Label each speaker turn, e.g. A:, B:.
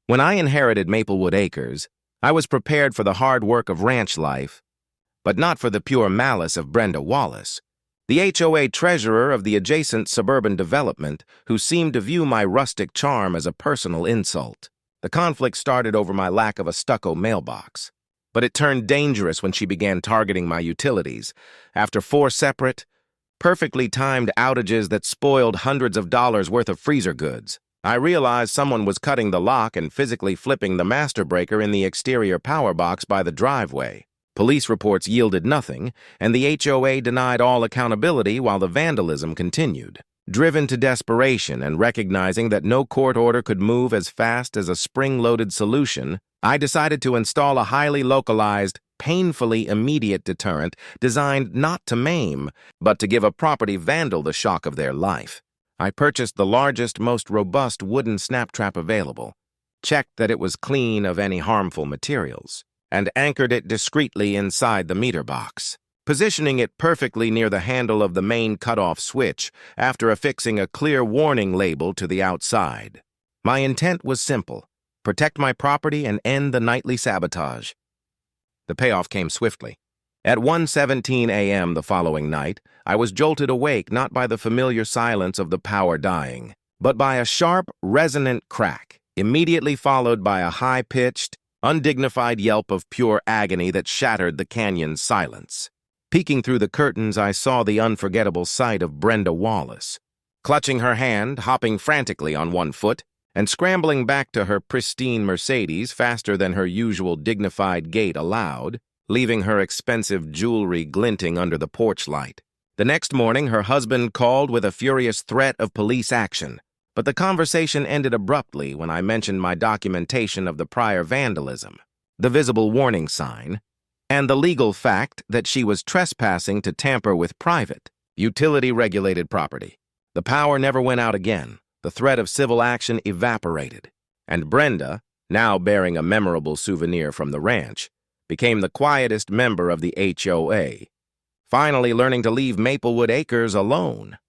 A: When I inherited Maplewood Acres, I was prepared for the hard work of ranch life, but not for the pure malice of Brenda Wallace, the HOA Treasurer of the adjacent suburban development, who seemed to view my rustic charm as a personal insult. The conflict started over my lack of a stucco mailbox, but it turned dangerous when she began targeting my utilities. After 4 separate, perfectly timed outages that spoiled hundreds of dollars worth of freezer goods, I realized someone was cutting the lock and physically flipping the master breaker in the exterior power box by the driveway. Police reports yielded nothing, and the HOA denied all accountability while the vandalism continued. Driven to desperation and recognizing that no court order could move as fast as a spring-loaded solution, I decided to install a highly localized, painfully immediate deterrent designed not to maim, but to give a property vandal the shock of their life. I purchased the largest, most robust wooden snap trap available, checked that it was clean of any harmful materials, and anchored it discreetly inside the meter box, positioning it perfectly near the handle of the main cutoff switch after affixing a clear warning label to the outside. My intent was simple: protect my property and end the nightly sabotage. The payoff came swiftly. At 1:17 a.m. the following night, I was jolted awake not by the familiar silence of the power dying, but by a sharp, resonant crack, immediately followed by a high-pitched, undignified yelp of pure agony that shattered the canyon's silence. Peeking through the curtains, I saw the unforgettable sight of Brenda Wallace, clutching her hand, hopping frantically on one foot, and scrambling back to her pristine Mercedes faster than her usual dignified gait allowed, leaving her expensive jewelry glinting under the porch light. The next morning, her husband called with a furious threat of police action, but the conversation ended abruptly when I mentioned my documentation of the prior vandalism, the visible warning sign, and the legal fact that she was trespassing to tamper with private, utility-regulated property. The power never went out again, the threat of civil action evaporated, and Brenda, now bearing a memorable souvenir from the ranch, became the quietest member of the HOA, finally learning to leave Maplewood Acres alone.